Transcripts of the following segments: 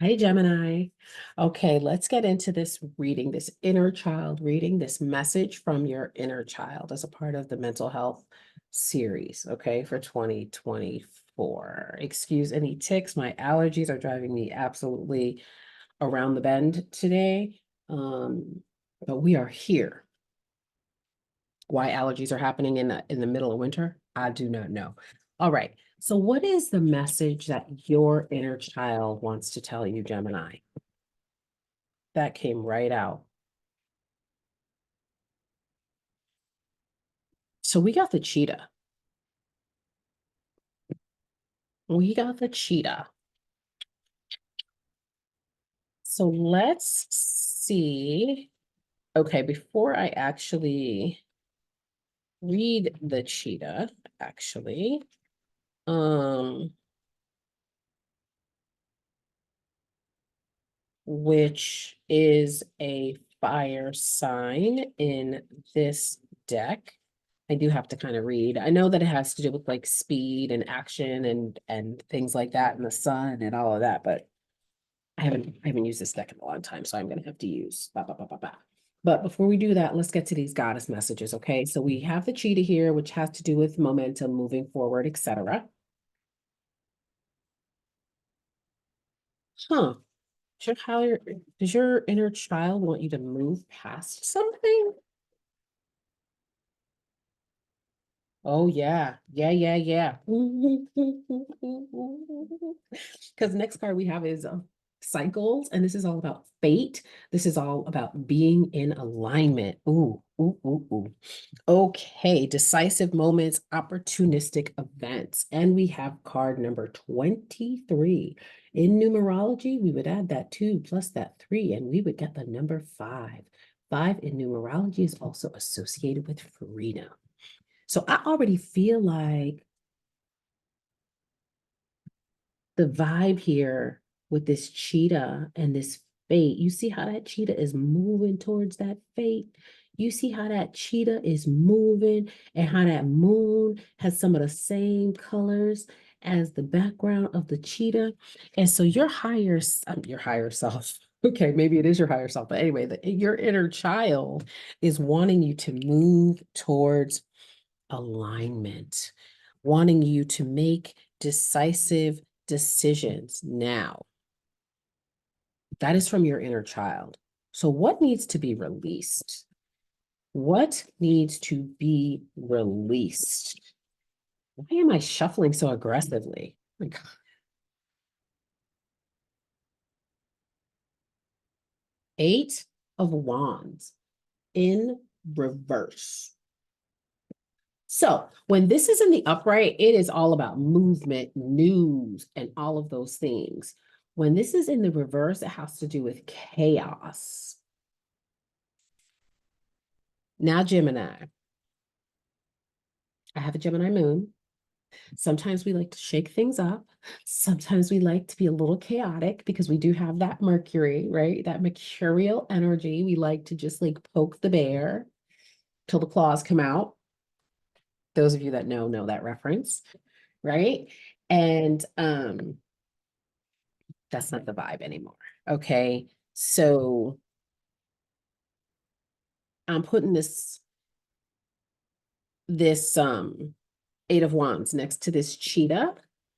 Hi, Gemini. Okay, let's get into this reading, this inner child reading, this message from your inner child as a part of the mental health series, okay, for 2024. Excuse any ticks. My allergies are driving me absolutely around the bend today. But we are here. Why allergies are happening in the middle of winter, I do not know. All right. So what is the message that your inner child wants to tell you, Gemini? That came right out. So we got the cheetah. We got the cheetah. So let's see. Okay, before I actually read the cheetah, actually, um, which is a fire sign in this deck. I do have to kind of read. I know that it has to do with like speed and action and things like that, and the sun and all of that, but I haven't used this deck in a long time, so I'm gonna have to use ba ba ba ba ba. But before we do that, let's get to these goddess messages, okay? So we have the cheetah here, which has to do with momentum, moving forward, etc. Huh. Does your inner child want you to move past something? Oh yeah, yeah, yeah, yeah. Because next card we have is cycles, and this is all about fate. This is all about being in alignment. Ooh, ooh, ooh, ooh. Okay, decisive moments, opportunistic events, and we have card number 23. In numerology, we would add that 2 plus that 3, and we would get the number 5. 5 in numerology is also associated with freedom. So I already feel like the vibe here with this cheetah and this fate, you see how that cheetah is moving towards that fate? You see how that cheetah is moving and how that moon has some of the same colors as the background of the cheetah. And so your higher self, okay, maybe it is your higher self, but anyway, your inner child is wanting you to move towards alignment, wanting you to make decisive decisions now. That is from your inner child. So, what needs to be released? What needs to be released? Why am I shuffling so aggressively? Like 8 of Wands in reverse. So when this is in the upright, it is all about movement, news, and all of those things. When this is in the reverse, it has to do with chaos. Now, Gemini, I have a Gemini moon. Sometimes we like to shake things up. Sometimes we like to be a little chaotic because we do have that Mercury, right? That mercurial energy. We like to just like poke the bear till the claws come out. Those of you that know that reference, right? And that's not the vibe anymore. Okay. So I'm putting this 8 of Wands next to this cheetah,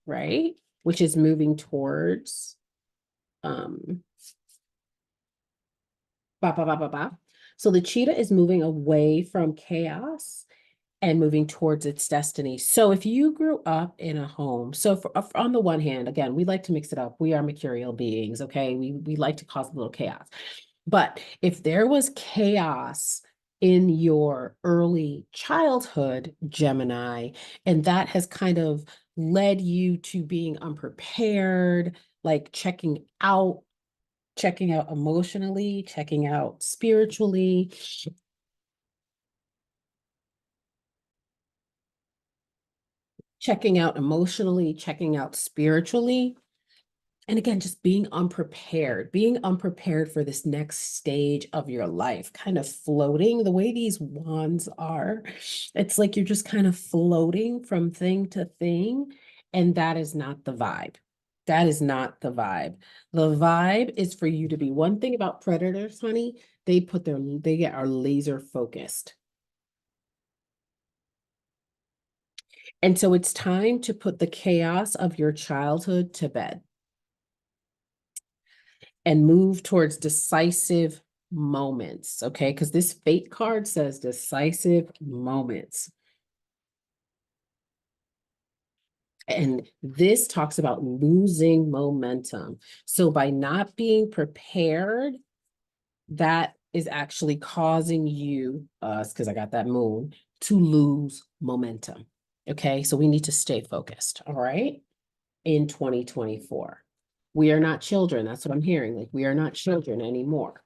right? Which is moving towards um ba ba ba ba ba. So the cheetah is moving away from chaos and moving towards its destiny. So if you grew up in a home, so on the one hand, again, we like to mix it up. We are mercurial beings, okay? We like to cause a little chaos. But if there was chaos in your early childhood, Gemini, and that has kind of led you to being unprepared, like checking out emotionally, checking out spiritually, checking out emotionally, checking out spiritually. And again, just being unprepared for this next stage of your life, kind of floating the way these wands are. It's like you're just kind of floating from thing to thing. And that is not the vibe. That is not the vibe. The vibe is for you to be one thing about predators, honey. They are laser focused. And so it's time to put the chaos of your childhood to bed and move towards decisive moments, okay? Because this fate card says decisive moments. And this talks about losing momentum. So by not being prepared, that is actually causing you, because I got that moon, to lose momentum. Okay, so we need to stay focused, all right, in 2024. We are not children. That's what I'm hearing. Like, we are not children anymore.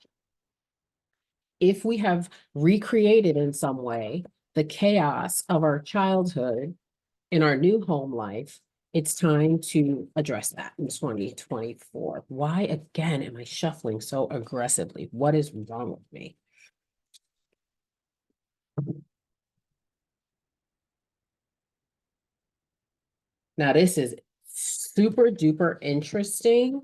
If we have recreated in some way the chaos of our childhood in our new home life, it's time to address that in 2024. Why again am I shuffling so aggressively? What is wrong with me? Now, this is super duper interesting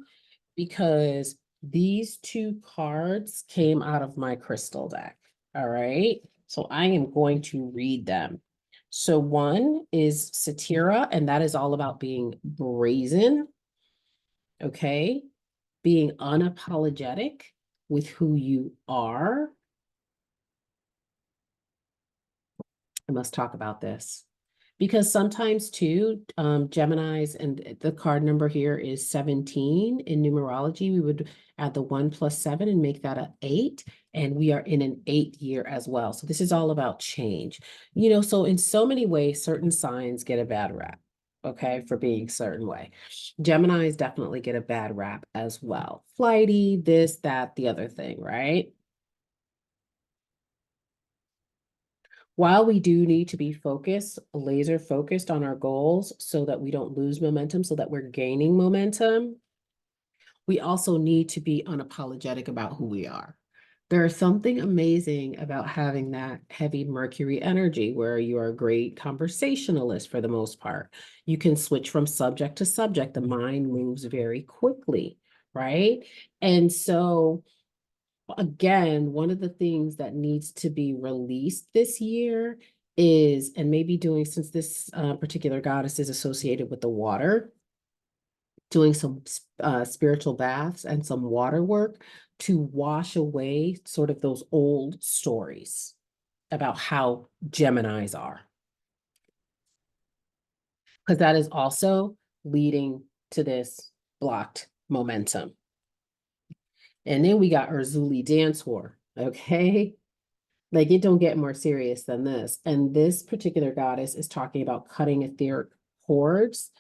because these two cards came out of my crystal deck. All right. So I am going to read them. So one is Satira, and that is all about being brazen. Okay. Being unapologetic with who you are. I must talk about this. Because sometimes too, Geminis, and the card number here is 17 in numerology, we would add the 1 plus 7 and make that a 8. And we are in an 8 year as well. So this is all about change. You know, so in so many ways, certain signs get a bad rap, okay, for being certain way. Geminis definitely get a bad rap as well. Flighty, this, that, the other thing, right? While we do need to be focused, laser focused on our goals so that we don't lose momentum, so that we're gaining momentum, we also need to be unapologetic about who we are. There's something amazing about having that heavy Mercury energy where you are a great conversationalist for the most part. You can switch from subject to subject. The mind moves very quickly, right? And so again, one of the things that needs to be released this year is, and maybe doing, since this particular goddess is associated with the water, doing some spiritual baths and some water work to wash away sort of those old stories about how Geminis are. Because that is also leading to this blocked momentum. And then we got Urzuli Dantor, okay? Like, it don't get more serious than this. And this particular goddess is talking about cutting etheric cords.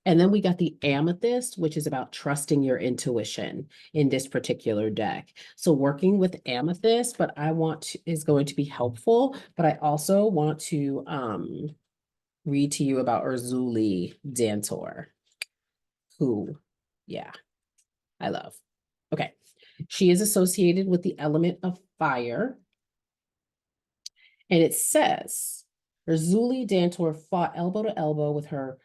And then we got the amethyst, which is about trusting your intuition in this particular deck. So working with amethyst, but is going to be helpful. But I also want to read to you about Urzuli Dantor, who, yeah, I love. Okay. She is associated with the element of fire. And it says, Urzuli Dantor fought elbow to elbow with her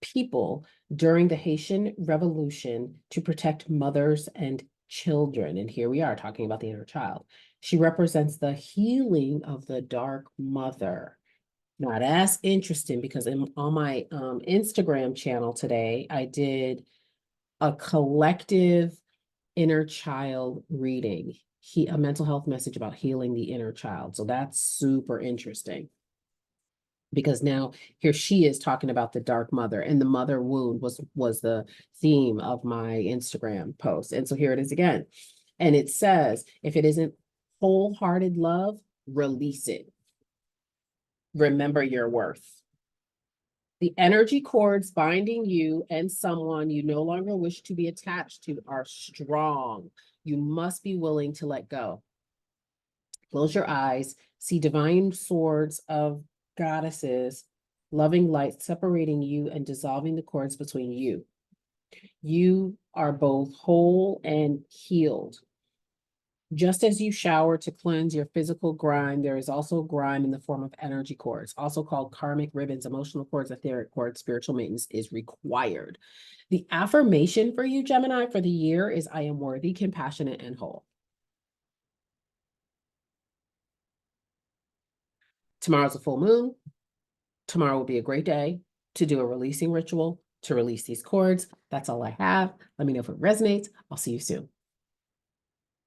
people during the Haitian Revolution to protect mothers and children. And here we are talking about the inner child. She represents the healing of the dark mother. Now that's interesting because on my Instagram channel today, I did a collective inner child reading, a mental health message about healing the inner child. So that's super interesting because now here she is talking about the dark mother, and the mother wound was the theme of my Instagram post. And so here it is again. And it says, if it isn't wholehearted love, release it. Remember your worth. The energy cords binding you and someone you no longer wish to be attached to are strong. You must be willing to let go. Close your eyes, see divine swords of goddesses, loving light separating you and dissolving the cords between you. You are both whole and healed. Just as you shower to cleanse your physical grime, there is also grime in the form of energy cords, also called karmic ribbons, emotional cords, etheric cords. Spiritual maintenance is required. The affirmation for you, Gemini, for the year is I am worthy, compassionate, and whole. Tomorrow's a full moon. Tomorrow will be a great day to do a releasing ritual, to release these cords. That's all I have. Let me know if it resonates. I'll see you soon.